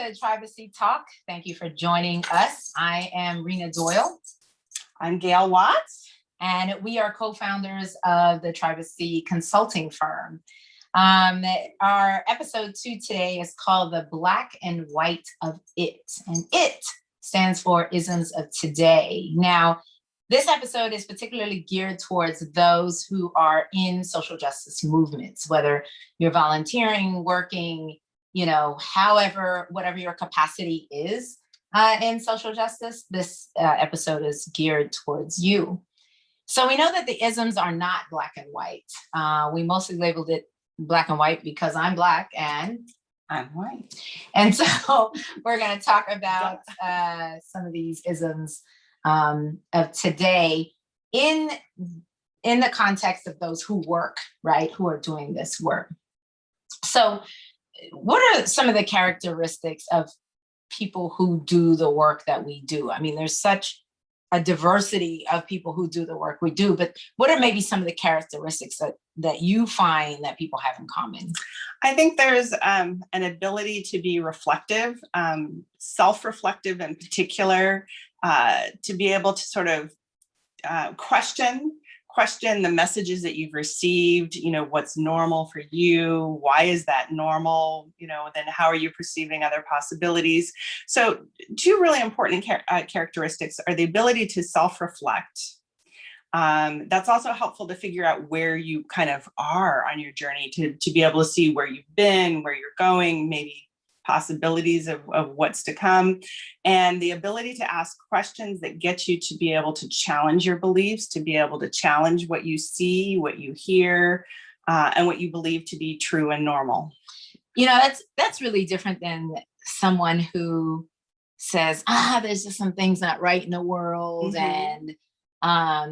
to Tribesy Talk. Thank you for joining us. I am Rena Doyle. I'm Gail Watts. And we are co-founders of the Tribesy consulting firm. Our episode 2 today is called The Black and White of It. And it stands for isms of today. Now, this episode is particularly geared towards those who are in social justice movements, whether you're volunteering, working, however, whatever your capacity is in social justice, this episode is geared towards you. So we know that the isms are not black and white. We mostly labeled it black and white because I'm black and I'm white. And so we're going to talk about some of these isms of today in the context of those who work, right, who are doing this work. So what are some of the characteristics of people who do the work that we do? I mean, there's such a diversity of people who do the work we do, but what are maybe some of the characteristics that you find that people have in common? I think there's an ability to be reflective, self-reflective in particular, to be able to sort of question the messages that you've received, what's normal for you, why is that normal, then how are you perceiving other possibilities? So 2 really important characteristics are the ability to self-reflect. That's also helpful to figure out where you kind of are on your journey, to be able to see where you've been, where you're going, maybe possibilities of what's to come, and the ability to ask questions that get you to be able to challenge your beliefs, to be able to challenge what you see, what you hear, and what you believe to be true and normal. That's really different than someone who says, there's just some things not right in the world, and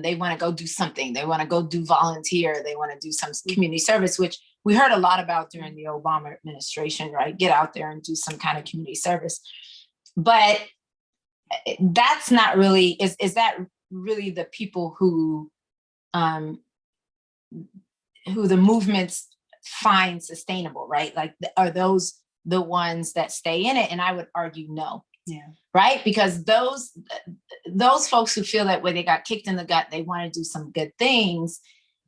they want to go do something. They want to go do volunteer. They want to do some community service, which we heard a lot about during the Obama administration, right? Get out there and do some kind of community service. But that's not really, is that really the people who the movements find sustainable, right? Like, are those the ones that stay in it? And I would argue no. Yeah. Right? Because those folks who feel that way, they got kicked in the gut, they want to do some good things.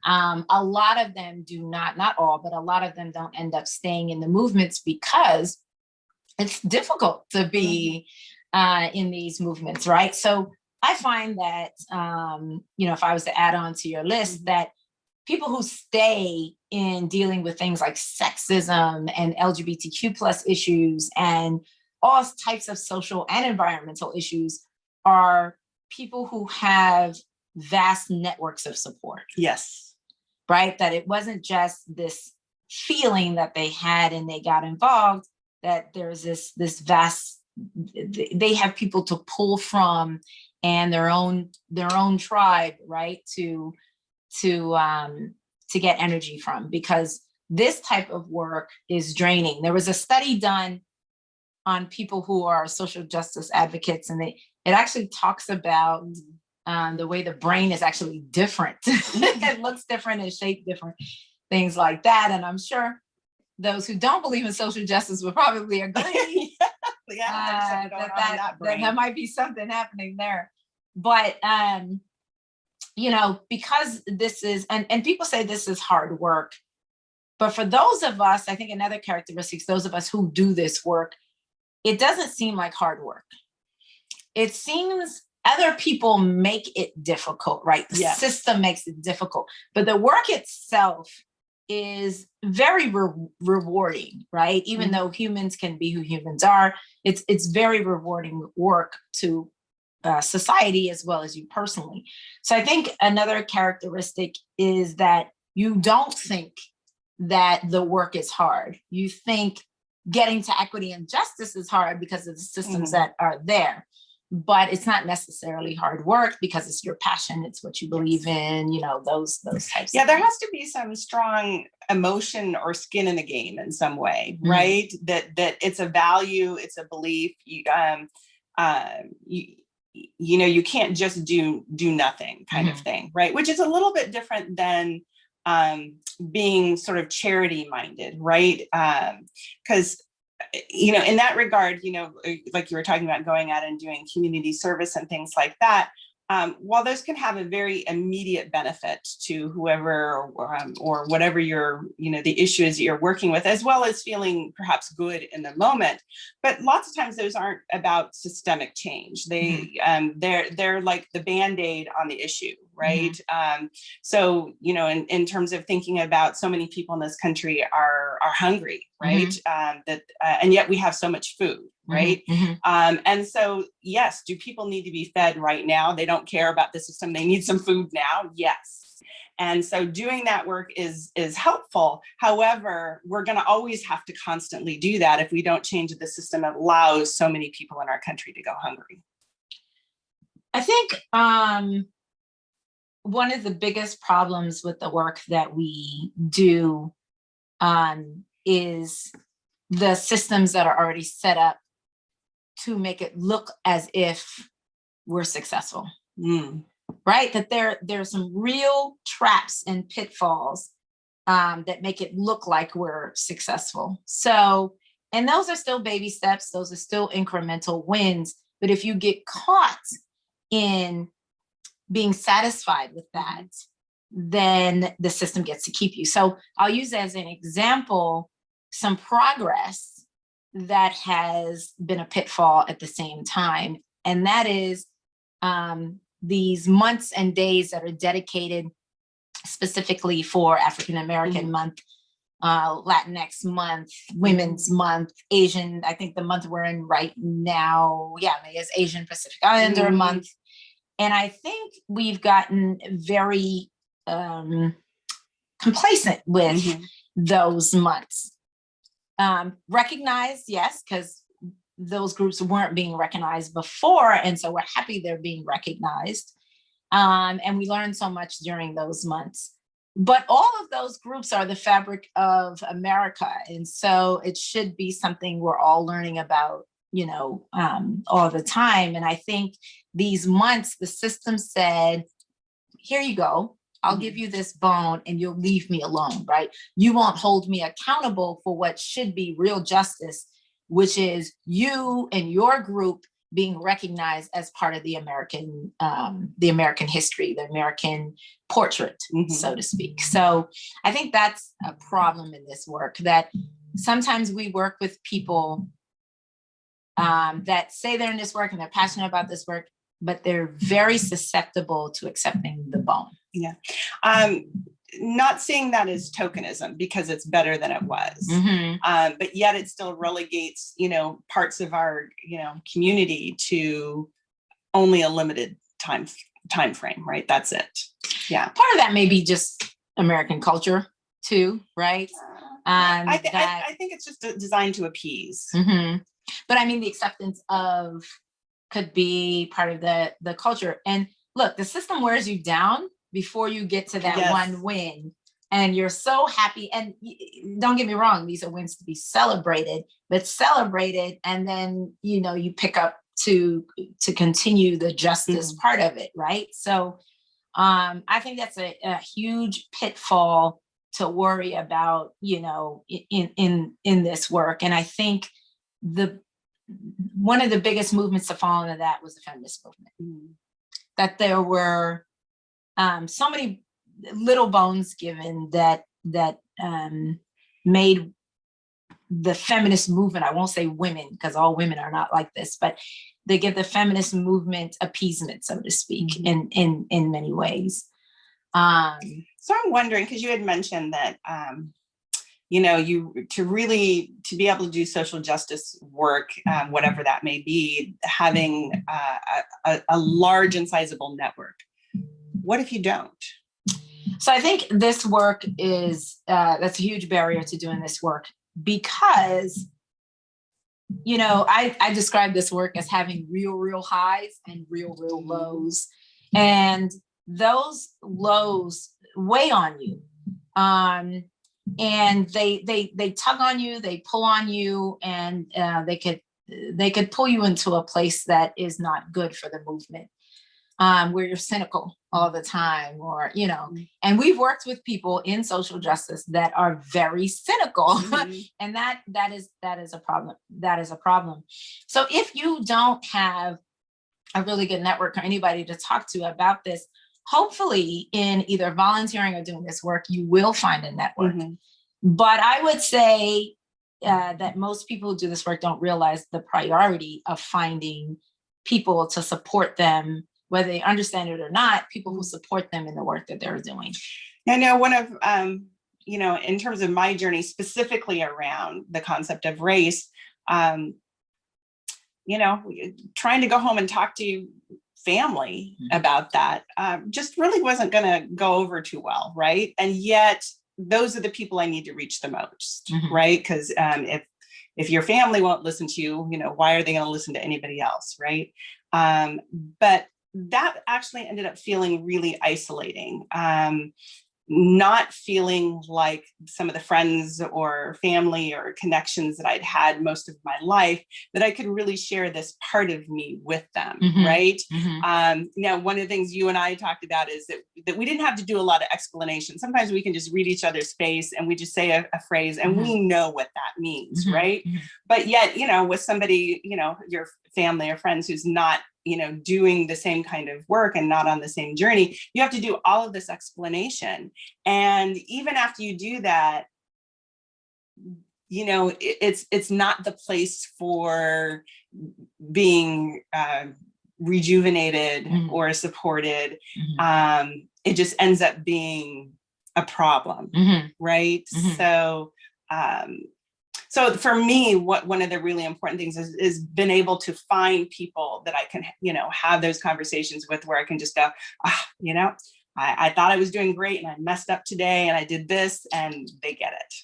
A lot of them do not all, but a lot of them don't end up staying in the movements because it's difficult to be in these movements, right? So I find that, if I was to add on to your list, that people who stay in dealing with things like sexism and LGBTQ plus issues and all types of social and environmental issues are people who have vast networks of support. Yes. Right? That it wasn't just this feeling that they had and they got involved, that there's this vast, they have people to pull from and their own tribe, right? To get energy from, because this type of work is draining. There was a study done on people who are social justice advocates, and it actually talks about the way the brain is actually different. It looks different, it's shaped different, things like that. And I'm sure those who don't believe in social justice would probably agree that might be something happening there. But, because this is, and people say this is hard work, but for those of us, I think another characteristic, those of us who do this work, it doesn't seem like hard work. It seems other people make it difficult, right? The system makes it difficult, but the work itself is very rewarding, right? Even though humans can be who humans are, it's very rewarding work to society as well as you personally. So I think another characteristic is that you don't think that the work is hard. You think getting to equity and justice is hard because of the systems that are there. But it's not necessarily hard work because it's your passion. It's what you believe in, those types. Yeah, there has to be some strong emotion or skin in the game in some way, right? That it's a value, it's a belief. You can't just do nothing kind of thing, right? Which is a little bit different than being sort of charity minded, right? Because in that regard, like you were talking about going out and doing community service and things like that, while those can have a very immediate benefit to whoever or whatever the issue is that you're working with, as well as feeling perhaps good in the moment, but lots of times those aren't about systemic change. They're like the Band-Aid on the issue, right? So in terms of thinking about, so many people in this country are hungry, right? And yet we have so much food, right? And so, yes, do people need to be fed right now? They don't care about the system. They need some food now. Yes. And so doing that work is helpful. However, we're going to always have to constantly do that if we don't change the system that allows so many people in our country to go hungry. I think one of the biggest problems with the work that we do is the systems that are already set up to make it look as if we're successful, right? That there are some real traps and pitfalls that make it look like we're successful. So, and those are still baby steps. Those are still incremental wins. But if you get caught in being satisfied with that, then the system gets to keep you. So I'll use as an example some progress that has been a pitfall at the same time. And that is these months and days that are dedicated specifically for African American month, Latinx month, Women's month, Asian, I think the month we're in right now, May is Asian Pacific Islander month. And I think we've gotten very complacent with those months. Recognized, yes, because those groups weren't being recognized before. And so we're happy they're being recognized. And we learned so much during those months. But all of those groups are the fabric of America. And so it should be something we're all learning about, all the time. And I think these months, the system said, here you go. I'll give you this bone and you'll leave me alone, right? You won't hold me accountable for what should be real justice, which is you and your group being recognized as part of the American history, the American portrait, so to speak. So I think that's a problem in this work, that sometimes we work with people that say they're in this work and they're passionate about this work, but they're very susceptible to accepting the bone. Yeah. Not seeing that as tokenism because it's better than it was, but yet it still relegates, parts of our, community to only a limited time frame, right? That's it. Yeah. Part of that may be just American culture too, right? I think it's just designed to appease. But I mean, the acceptance of could be part of the culture. And look, the system wears you down before you get to that one win. And you're so happy. And don't get me wrong, these are wins to be celebrated, but celebrated. And then, you pick up to continue the justice part of it, right? So I think that's a huge pitfall to worry about, in this work. And I think one of the biggest movements to fall into that was the feminist movement. That there were so many little bones given that made the feminist movement, I won't say women because all women are not like this, but they give the feminist movement appeasement, so to speak, in many ways. So I'm wondering, because you had mentioned that to be able to do social justice work, whatever that may be, having a large and sizable network. What if you don't? So I think this work is, that's a huge barrier to doing this work because, I describe this work as having real highs and real lows. And those lows weigh on you. And they tug on you, they pull on you, and they could pull you into a place that is not good for the movement. where you're cynical all the time, or, and we've worked with people in social justice that are very cynical. And that is a problem. That is a problem. So if you don't have a really good network or anybody to talk to about this, hopefully in either volunteering or doing this work, you will find a network. But I would say that most people who do this work don't realize the priority of finding people to support them, whether they understand it or not, people who support them in the work that they're doing. I know one of, in terms of my journey, specifically around the concept of race, trying to go home and talk to family about that just really wasn't going to go over too well, right? And yet those are the people I need to reach the most, right? Because if your family won't listen to you, why are they going to listen to anybody else, right? But that actually ended up feeling really isolating. Not feeling like some of the friends or family or connections that I'd had most of my life, that I could really share this part of me with them, right? One of the things you and I talked about is that we didn't have to do a lot of explanation. Sometimes we can just read each other's face and we just say a phrase and we know what that means, right? But yet, with somebody, your family or friends who's not doing the same kind of work and not on the same journey, you have to do all of this explanation. And even after you do that, it's not the place for being rejuvenated or supported. It just ends up being a problem, right? So for me, one of the really important things is been able to find people that I can, have those conversations with, where I can just go, I thought I was doing great and I messed up today and I did this, and they get it.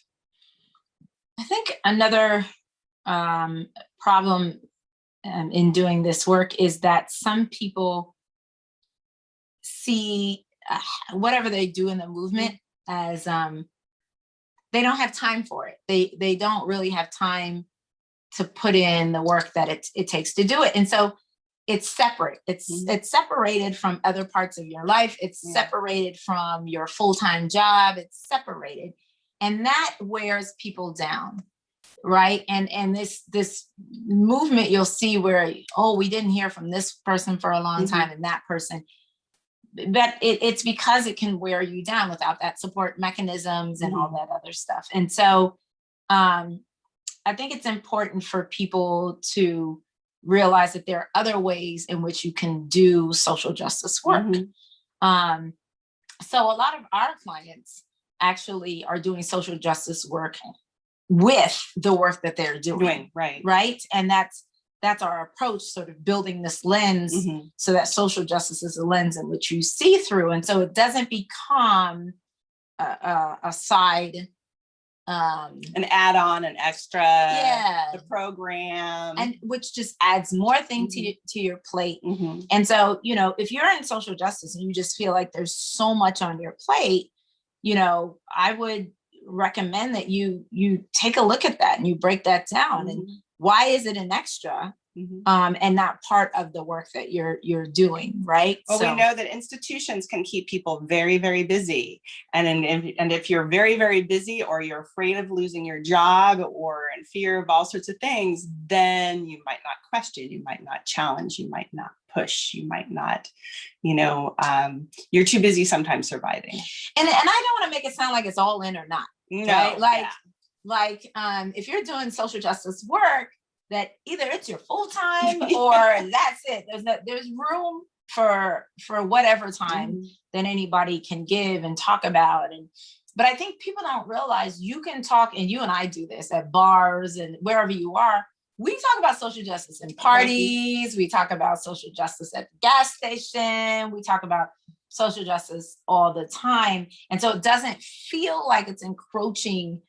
I think another problem in doing this work is that some people see whatever they do in the movement as they don't have time for it. They don't really have time to put in the work that it takes to do it. And so it's separate. It's separated from other parts of your life. It's separated from your full-time job. It's separated. And that wears people down, right? And this movement you'll see where, we didn't hear from this person for a long time and that person. But it's because it can wear you down without that support mechanisms and all that other stuff. And so I think it's important for people to realize that there are other ways in which you can do social justice work. So a lot of our clients actually are doing social justice work with the work that they're doing. Right. And that's our approach, sort of building this lens so that social justice is a lens in which you see through. And so it doesn't become a side, an add-on, an extra, the program, and which just adds more thing to your plate. And so, if you're in social justice and you just feel like there's so much on your plate, I would recommend that you take a look at that and you break that down. And why is it an extra and not part of the work that you're doing, right? Well, we know that institutions can keep people very, very busy. And if you're very, very busy, or you're afraid of losing your job, or in fear of all sorts of things, then you might not question, you might not challenge, you might not push, you might not, you're too busy sometimes surviving. And I don't want to make it sound like it's all in or not. Right? If you're doing social justice work, that either it's your full time or that's it. There's room for whatever time that anybody can give and talk about. But I think people don't realize you can talk, and you and I do this at bars and wherever you are. We talk about social justice in parties. We talk about social justice at the gas station. We talk about social justice all the time. And so it doesn't feel like it's encroaching,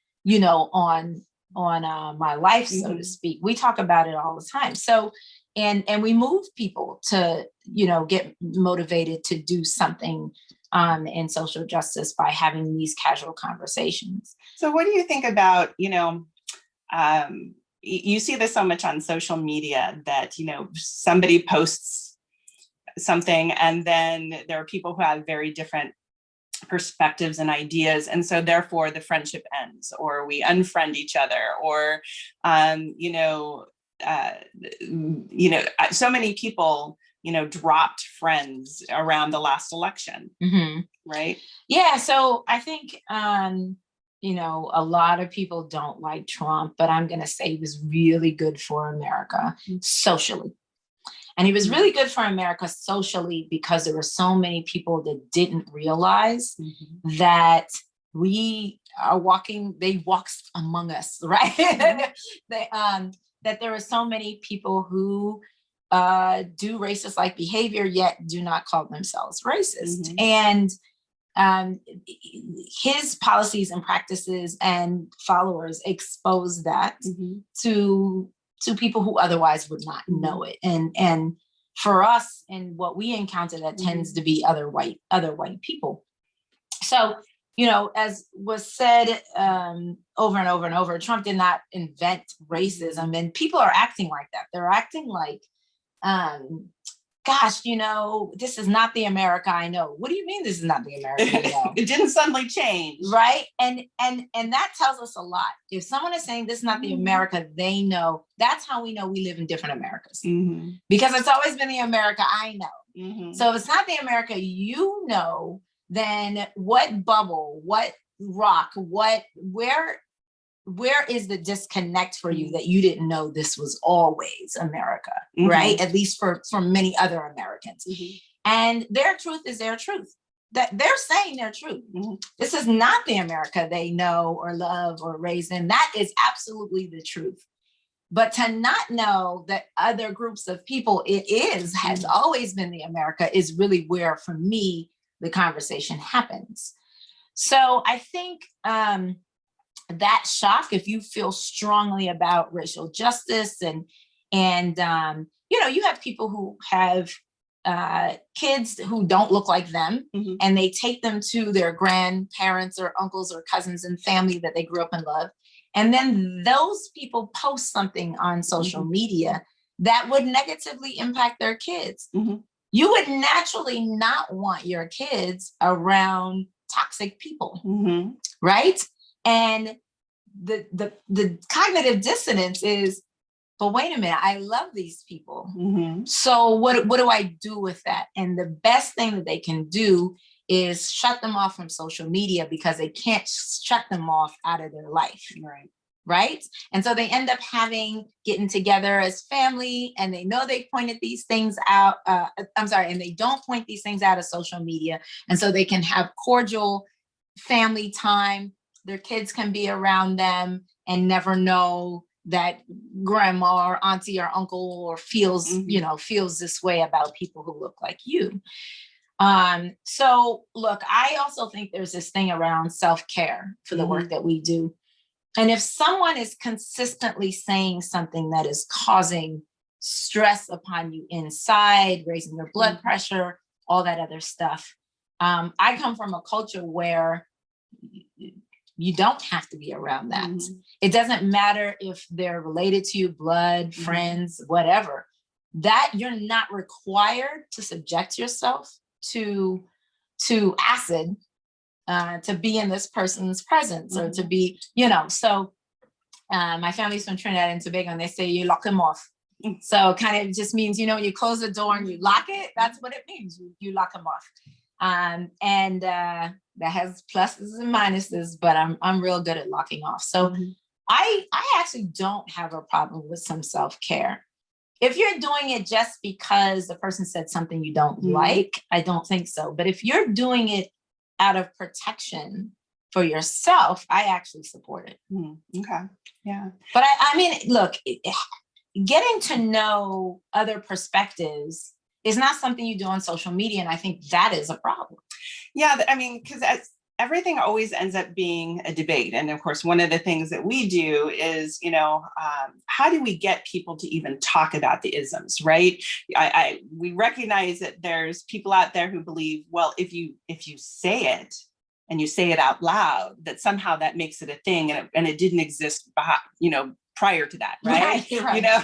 on my life, so to speak. We talk about it all the time. So, and we move people to, get motivated to do something in social justice by having these casual conversations. So what do you think about, you see this so much on social media that, somebody posts something, and then there are people who have very different perspectives and ideas, and so therefore the friendship ends, or we unfriend each other, or so many people dropped friends around the last election. Mm-hmm. Right? Yeah. So I think a lot of people don't like Trump, but I'm going to say he was really good for America socially. And he was really good for America socially because there were so many people that didn't realize that we are they walk among us, right? That there are so many people who do racist-like behavior, yet do not call themselves racist. And his policies and practices and followers expose that to people who otherwise would not know it. And for us, and what we encounter, that tends to be other white people. So, as was said over and over and over, Trump did not invent racism, and people are acting like that. They're acting like, gosh, this is not the America I know. What do you mean this is not the America you know? It didn't suddenly change. Right. And that tells us a lot. If someone is saying this is not the America they know, that's how we know we live in different Americas. Because it's always been the America I know. So if it's not the America you know, then what bubble, what rock, where is the disconnect for you that you didn't know this was always America, right? At least for many other Americans. And their truth is their truth. That they're saying their truth. This is not the America they know or love or raised in. That is absolutely the truth. But to not know that other groups of people has always been the America is really where, for me, the conversation happens. So I think that shock, if you feel strongly about racial justice and you have people who have kids who don't look like them, and they take them to their grandparents or uncles or cousins and family that they grew up and loved. And then those people post something on social media that would negatively impact their kids. You would naturally not want your kids around toxic people, right? And the cognitive dissonance is, but wait a minute, I love these people. So what do I do with that? And the best thing that they can do is shut them off from social media, because they can't shut them off out of their life. Right? And so they end up getting together as family, and they know they pointed these things out. And they don't point these things out of social media. And so they can have cordial family time. Their kids can be around them and never know that grandma or auntie or uncle or feels this way about people who look like you. So look, I also think there's this thing around self-care for the work that we do. And if someone is consistently saying something that is causing stress upon you inside, raising your blood pressure, all that other stuff. I come from a culture where you don't have to be around that. It doesn't matter if they're related to you, blood, friends, whatever. That you're not required to subject yourself to acid to be in this person's presence or to be, so my family's from Trinidad and Tobago, and they say you lock them off. So kind of just means, you close the door and you lock it. That's what it means. You lock them off. And that has pluses and minuses, but I'm real good at locking off. So I actually don't have a problem with some self-care. If you're doing it just because the person said something you don't like, I don't think so. But if you're doing it out of protection for yourself, I actually support it. Okay. Yeah. But I mean, look, getting to know other perspectives is not something you do on social media. And I think that is a problem. Yeah. I mean, because everything always ends up being a debate. And of course, one of the things that we do is, how do we get people to even talk about the isms, right? We recognize that there's people out there who believe, well, if you say it and you say it out loud, that somehow that makes it a thing, and it didn't exist, prior to that, right? Right. You know,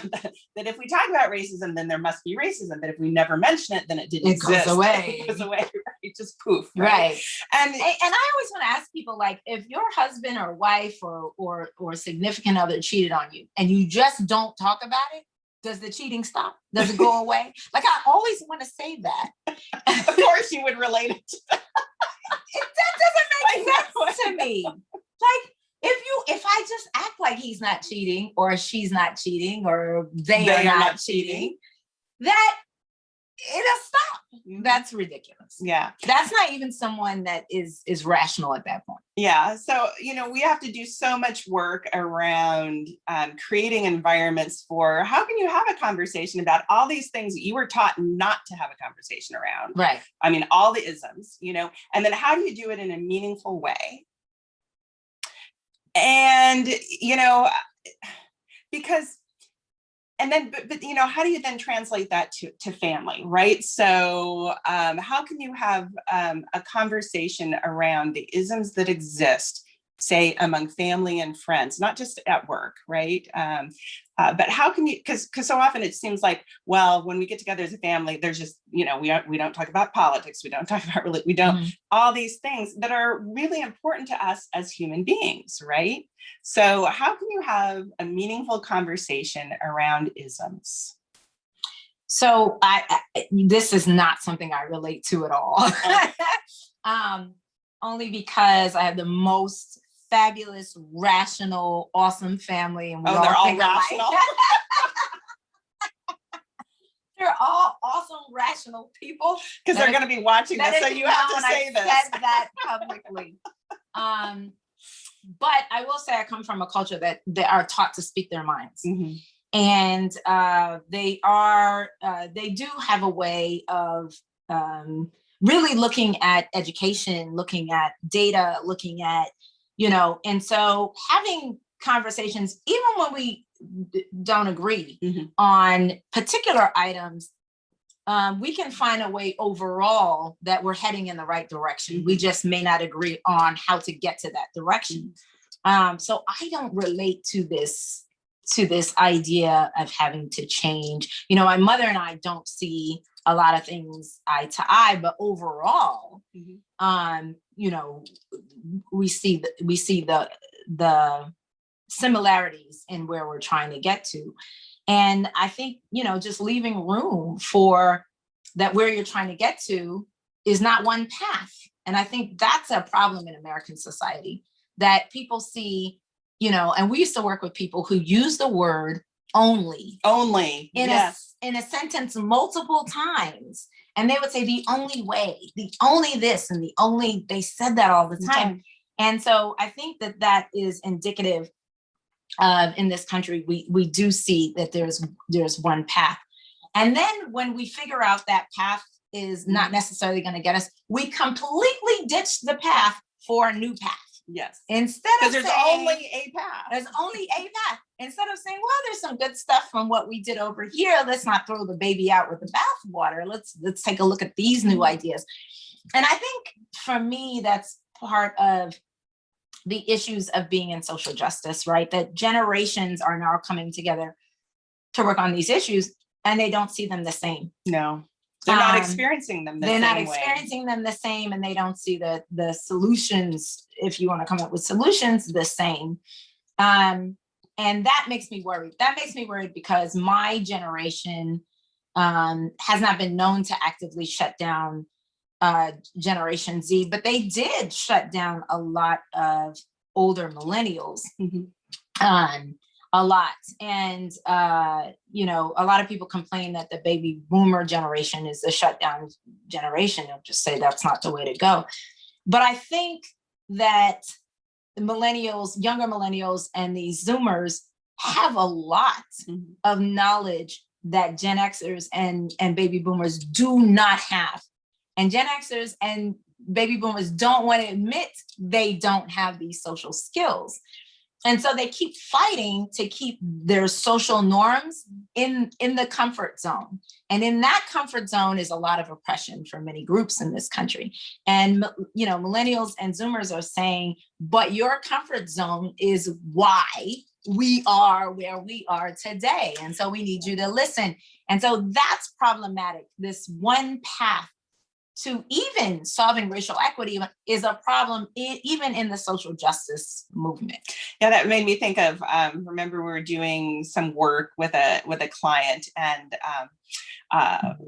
that if we talk about racism, then there must be racism. But if we never mention it, then it didn't exist. Goes away. It goes away, right? Just poof, Right. right? And I always want to ask people, like, if your husband or wife or significant other cheated on you and you just don't talk about it, does the cheating stop? Does it go away? Like, I always want to say that. Of course you would relate it to that. That doesn't make sense to me. Like, if I just act like he's not cheating or she's not cheating or they are not cheating, that it'll stop. That's ridiculous. Yeah. That's not even someone that is rational at that point. Yeah. So, you know, we have to do so much work around creating environments for how can you have a conversation about all these things that you were taught not to have a conversation around. Right. I mean, all the isms, you know, and then how do you do it in a meaningful way? And, you know, because, and then, but you know, how do you then translate that to family, right? So how can you have a conversation around the isms that exist, say, among family and friends, not just at work, right? But how can you, because so often it seems like, well, when we get together as a family, there's just, you know, we don't talk about politics, we don't talk about we don't, all these things that are really important to us as human beings, right? So how can you have a meaningful conversation around isms? So this is not something I relate to at all. Only because I have the most fabulous, rational, awesome family, and they're all rational. They're all awesome, rational people. Because they're going to be watching this, so you have to say this. I said that publicly. But I will say I come from a culture that they are taught to speak their minds. Mm-hmm. And they do have a way of really looking at education, looking at data, looking at, you know, and so having conversations, even when we don't agree on particular items, we can find a way overall that we're heading in the right direction. We just may not agree on how to get to that direction. So I don't relate to this idea of having to change. You know, my mother and I don't see a lot of things eye to eye, but overall, you know, we see the similarities in where we're trying to get to. And I think, you know, just leaving room for that where you're trying to get to is not one path. And I think that's a problem in American society, that people see, you know, and we used to work with people who use the word only in a sentence multiple times. And they would say the only way, the only this, and the only, they said that all the time. Okay. And so I think that is indicative of, in this country, we do see that there's one path. And then when we figure out that path is not necessarily going to get us, we completely ditch the path for a new path. Yes. Instead of there's only a path. There's only a path. Instead of saying, well, there's some good stuff from what we did over here. Let's not throw the baby out with the bathwater. Let's take a look at these new ideas. And I think for me, that's part of the issues of being in social justice, right? That generations are now coming together to work on these issues, and they don't see them the same. No. They're not experieing them the same way. They're not experiencing them the same, and they don't see the solutions, if you want to come up with solutions, the same. And that makes me worried. That makes me worried because my generation has not been known to actively shut down Generation Z, but they did shut down a lot of older millennials. A lot. And, you know, a lot of people complain that the baby boomer generation is the shutdown generation. I'll just say that's not the way to go. But I think that the millennials, younger millennials, and these Zoomers have a lot of knowledge that Gen Xers and baby boomers do not have. And Gen Xers and baby boomers don't want to admit they don't have these social skills. And so they keep fighting to keep their social norms in the comfort zone. And in that comfort zone is a lot of oppression for many groups in this country. And, you know, millennials and Zoomers are saying, but your comfort zone is why we are where we are today. And so we need you to listen. And so that's problematic. This one path to even solving racial equity is a problem even in the social justice movement. Yeah, that made me think of, remember we were doing some work with a client, and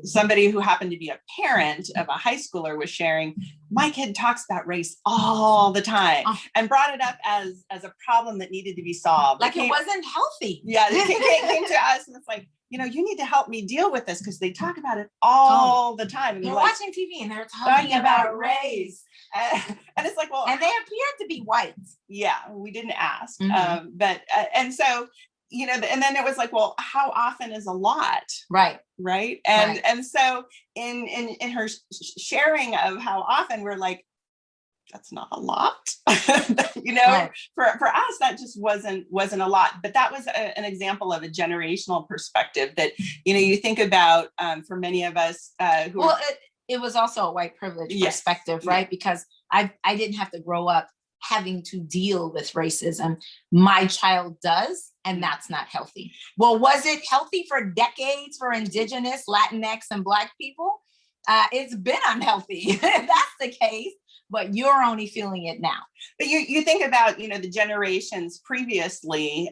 somebody who happened to be a parent of a high schooler was sharing, my kid talks about race all the time, and brought it up as a problem that needed to be solved. Like it wasn't healthy. Yeah, it came to us and it's like, you need to help me deal with this because they talk about it all the time. And they're like, watching TV and they're talking about race. And it's like, well, and they appear to be white. Yeah, we didn't ask. But and so, and then it was like, well, how often is a lot? Right. And so in her sharing of how often, we're like, that's not a lot. Right. For us, that just wasn't a lot. But that was an example of a generational perspective that, you think about for many of us who it was also a white privilege perspective, right? Because I didn't have to grow up having to deal with racism. My child does, and that's not healthy. Well, was it healthy for decades for Indigenous, Latinx, and Black people? It's been unhealthy. If that's the case, but you're only feeling it now. But you think about, the generations previously,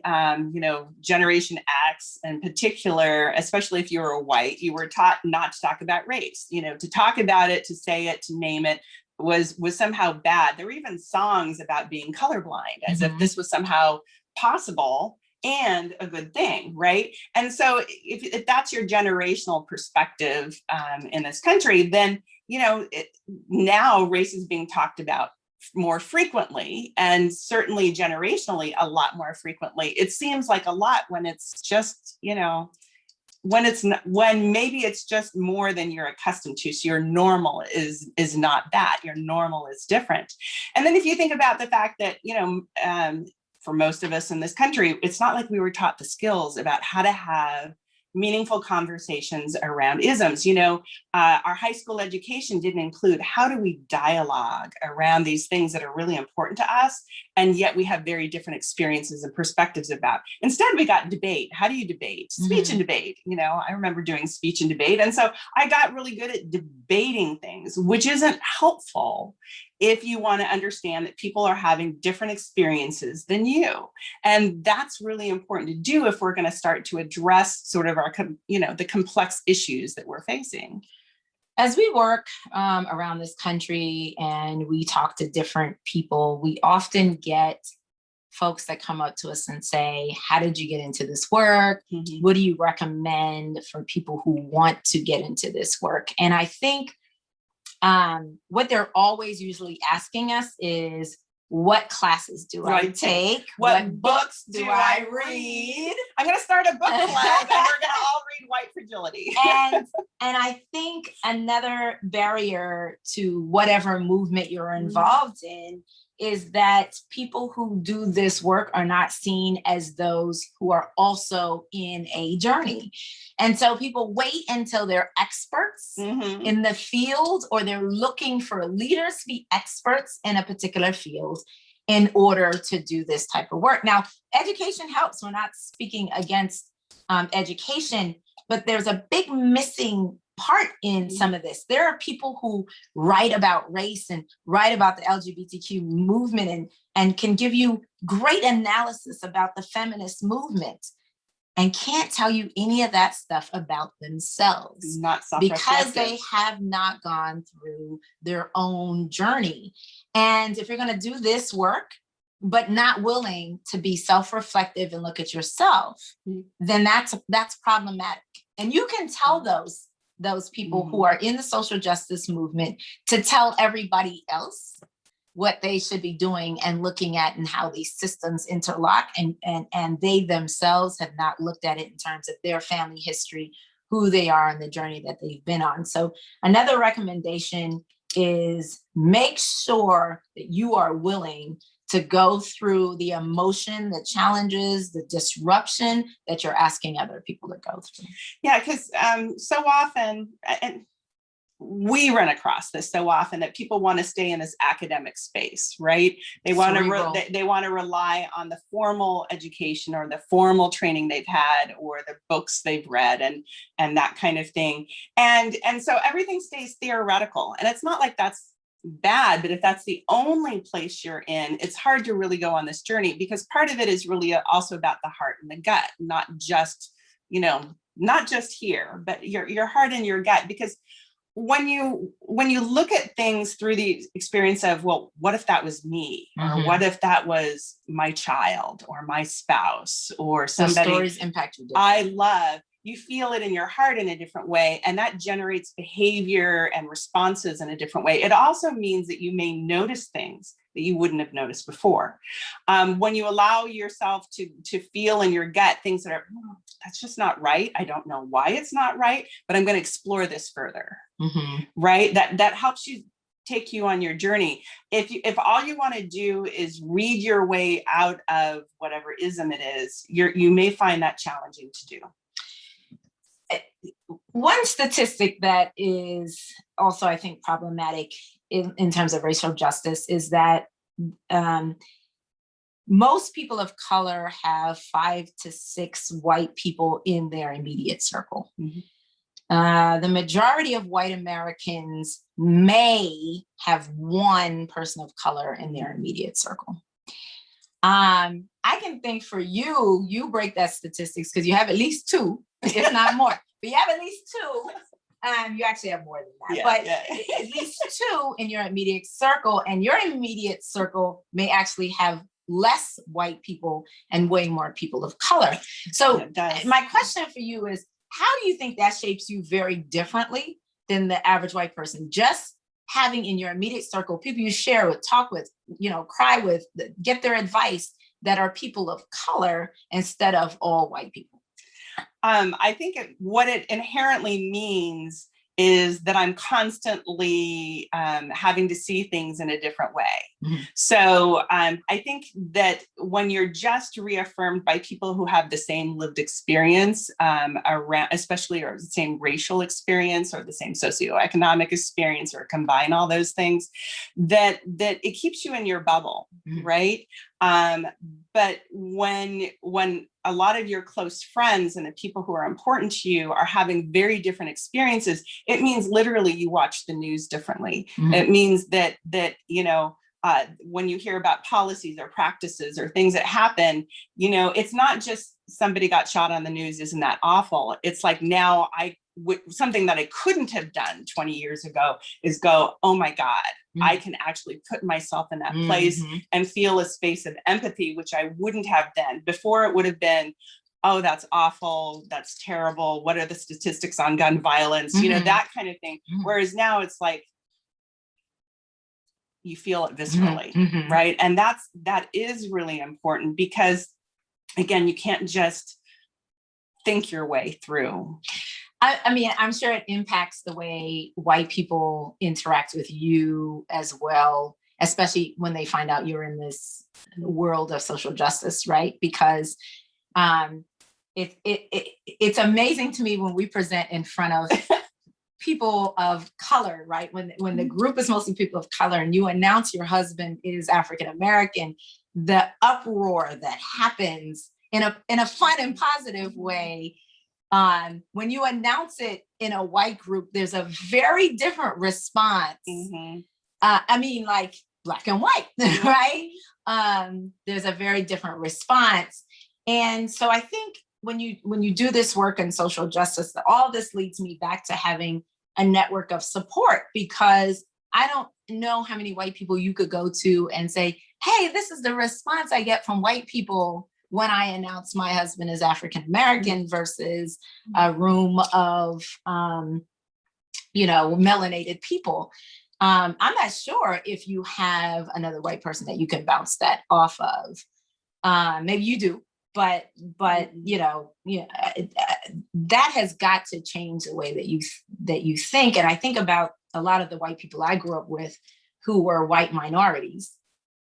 Generation X in particular, especially if you were white, you were taught not to talk about race, to talk about it, to say it, to name it was somehow bad. There were even songs about being colorblind, as if this was somehow possible and a good thing, right? And so if that's your generational perspective in this country, then now race is being talked about more frequently, and certainly generationally a lot more frequently. It seems like a lot when it's just, when maybe it's just more than you're accustomed to. So your normal is not that. Your normal is different. And then if you think about the fact that, for most of us in this country, it's not like we were taught the skills about how to have meaningful conversations around isms. Our high school education didn't include how do we dialogue around these things that are really important to us, and yet we have very different experiences and perspectives about. Instead, we got debate. How do you debate? Speech and debate. I remember doing speech and debate. And so I got really good at debating things, which isn't helpful if you want to understand that people are having different experiences than you. And that's really important to do if we're going to start to address sort of our, the complex issues that we're facing. As we work around this country and we talk to different people, we often get folks that come up to us and say, how did you get into this work? What do you recommend for people who want to get into this work? And I think what they're always usually asking us is, what classes do I take? What books do I read? I'm going to start a book club and we're going to all read White Fragility. and I think another barrier to whatever movement you're involved in is that people who do this work are not seen as those who are also in a journey. And so people wait until they're experts in the field, or they're looking for leaders to be experts in a particular field in order to do this type of work. Now, education helps. We're not speaking against education, but there's a big missing part in some of this. There are people who write about race and write about the LGBTQ movement and can give you great analysis about the feminist movement, and can't tell you any of that stuff about themselves because they have not gone through their own journey. And if you're going to do this work, but not willing to be self-reflective and look at yourself, then that's problematic. And you can tell those people who are in the social justice movement to tell everybody else what they should be doing and looking at, and how these systems interlock, and they themselves have not looked at it in terms of their family history, who they are, and the journey that they've been on. So another recommendation is make sure that you are willing to go through the emotion, the challenges, the disruption that you're asking other people to go through. Yeah, because so often, and we run across this so often, that people want to stay in this academic space, right? They want to they want to rely on the formal education or the formal training they've had or the books they've read and that kind of thing. And so everything stays theoretical. And it's not like that's bad, but if that's the only place you're in, it's hard to really go on this journey, because part of it is really also about the heart and the gut, not just, not just here, but your heart and your gut. Because when you look at things through the experience of, well, what if that was me, or what if that was my child or my spouse or somebody stories impact you I love, you feel it in your heart in a different way, and that generates behavior and responses in a different way. It also means that you may notice things that you wouldn't have noticed before. When you allow yourself to feel in your gut things that are, that's just not right. I don't know why it's not right, but I'm going to explore this further. Right? That helps you take you on your journey. If all you want to do is read your way out of whatever ism it is, you may find that challenging to do. One statistic that is also, I think, problematic in terms of racial justice is that most people of color have 5 to 6 white people in their immediate circle. The majority of white Americans may have one person of color in their immediate circle. I can think for you break that statistics because you have at least 2, if not more. But you have at least 2. You actually have more than that, but at least 2 in your immediate circle, and your immediate circle may actually have less white people and way more people of color. So my question for you is, how do you think that shapes you very differently than the average white person? Just having in your immediate circle people you share with, talk with, cry with, get their advice, that are people of color instead of all white people. I think what it inherently means is that I'm constantly having to see things in a different way. So I think that when you're just reaffirmed by people who have the same lived experience around, especially, or the same racial experience or the same socioeconomic experience, or combine all those things, that it keeps you in your bubble, right? But when a lot of your close friends and the people who are important to you are having very different experiences, it means literally you watch the news differently. It means that when you hear about policies or practices or things that happen, it's not just somebody got shot on the news, isn't that awful? It's like, now something that I couldn't have done 20 years ago is go, oh my God, I can actually put myself in that place and feel a space of empathy, which I wouldn't have then. Before, it would have been, oh, that's awful, that's terrible, what are the statistics on gun violence, that kind of thing. Whereas now it's like, you feel it viscerally, right? And that is really important, because again, you can't just think your way through. I mean, I'm sure it impacts the way white people interact with you as well, especially when they find out you're in this world of social justice, right? Because it's amazing to me when we present in front of people of color, right? When the group is mostly people of color and you announce your husband is African American, the uproar that happens in a fun and positive way. When you announce it in a white group, there's a very different response. I mean, like black and white, right? There's a very different response. And so I think when you do this work in social justice, all this leads me back to having a network of support, because I don't know how many white people you could go to and say, hey, this is the response I get from white people when I announce my husband is African American, versus a room of, melanated people. I'm not sure if you have another white person that you can bounce that off of. Maybe you do, but that has got to change the way that you think. And I think about a lot of the white people I grew up with who were white minorities,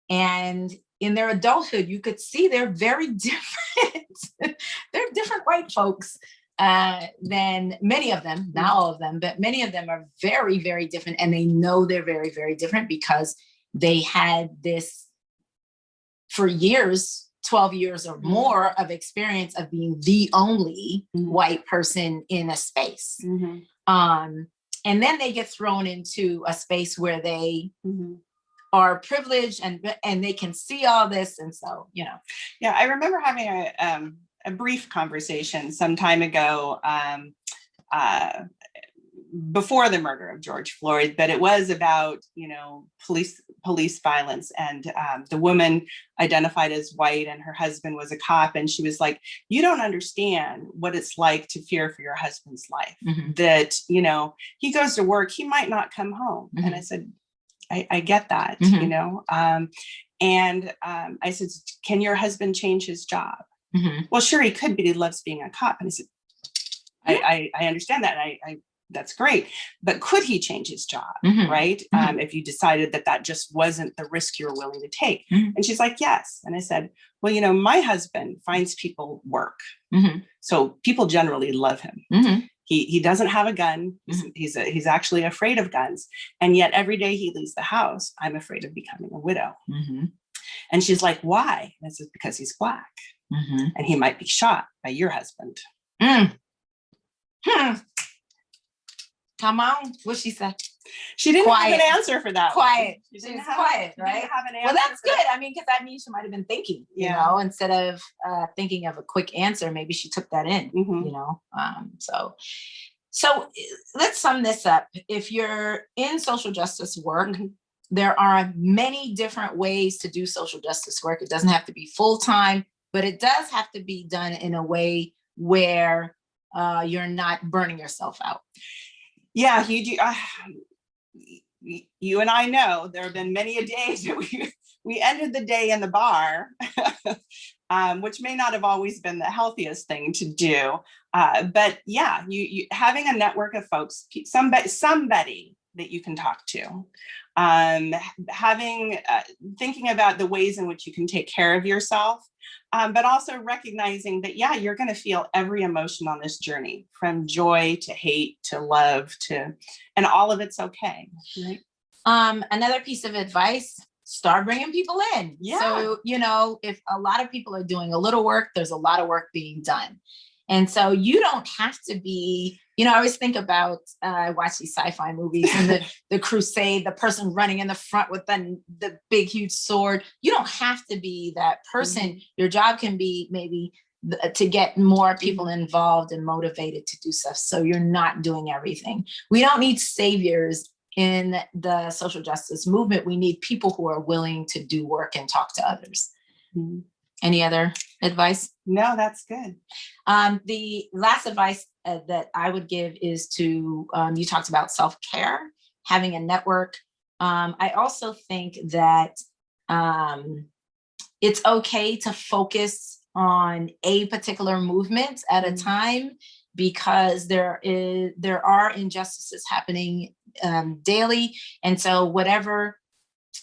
and in their adulthood, you could see they're very different. They're different white folks then many of them, not all of them, but many of them are very, very different. And they know they're very, very different because they had this for years, 12 years or more of experience of being the only white person in a space. And then they get thrown into a space where they are privileged and they can see all this. And so, you know. Yeah, I remember having a brief conversation some time ago before the murder of George Floyd, but it was about, you know, police violence, and the woman identified as white and her husband was a cop, and she was like, you don't understand what it's like to fear for your husband's life, that, you know, he goes to work, he might not come home. And I said, I get that, you know, and I said, can your husband change his job? Well, sure he could, but he loves being a cop. And I said, I understand that. I that's great. But could he change his job? Right. If you decided that just wasn't the risk you're willing to take. And she's like, yes. And I said, well, you know, my husband finds people work. So people generally love him. He doesn't have a gun. He's actually afraid of guns. And yet every day he leaves the house, I'm afraid of becoming a widow. And she's like, why? And I said, because he's Black. And he might be shot by your husband. Come on. What'd she say? She didn't have an answer for that. Quiet. She She's quiet, right? Well, that's good. I mean, because that means she might have been thinking, you know, instead of thinking of a quick answer, maybe she took that in, you know. So let's sum this up. If you're in social justice work, there are many different ways to do social justice work. It doesn't have to be full-time, but it does have to be done in a way where you're not burning yourself out. Yeah, you do. You and I know there have been many a days that we ended the day in the bar, which may not have always been the healthiest thing to do. But yeah, you having a network of folks, somebody that you can talk to, thinking about the ways in which you can take care of yourself, but also recognizing that, yeah, you're going to feel every emotion on this journey, from joy to hate to love and all of it's okay. Right? Another piece of advice, start bringing people in. Yeah. So, you know, if a lot of people are doing a little work, there's a lot of work being done. And so you don't have to be, you know, I always think about, I watch these sci-fi movies and the crusade, the person running in the front with the big, huge sword. You don't have to be that person. Your job can be maybe to get more people involved and motivated to do stuff. So you're not doing everything. We don't need saviors in the social justice movement. We need people who are willing to do work and talk to others. Any other advice? No, that's good. The last advice that I would give is to, you talked about self-care, having a network. I also think that it's okay to focus on a particular movement at a time, because there are injustices happening daily. And so whatever,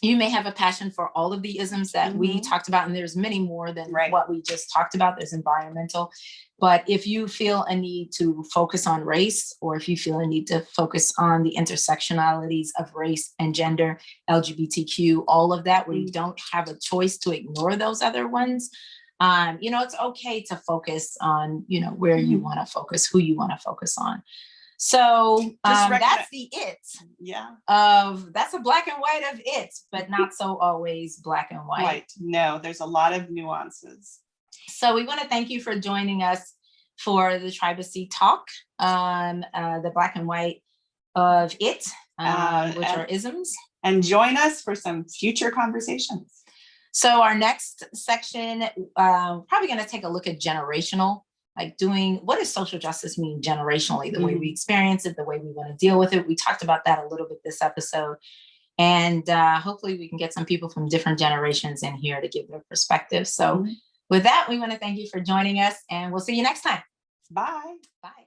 you may have a passion for all of the isms that we talked about, and there's many more than what we just talked about. There's environmental, but if you feel a need to focus on race, or if you feel a need to focus on the intersectionalities of race and gender, LGBTQ, all of that, where you don't have a choice to ignore those other ones, you know, it's okay to focus on, you know, where you want to focus, who you want to focus on. So that's the it. Yeah. That's a black and white of it, but not so always black and white. No, there's a lot of nuances. So we want to thank you for joining us for the Tribesy Talk on the black and white of it, which are isms. And join us for some future conversations. So our next section, probably going to take a look at generational, like what does social justice mean generationally, the way we experience it, the way we want to deal with it. We talked about that a little bit this episode. And hopefully we can get some people from different generations in here to give their perspective. So with that, we want to thank you for joining us, and we'll see you next time. Bye. Bye.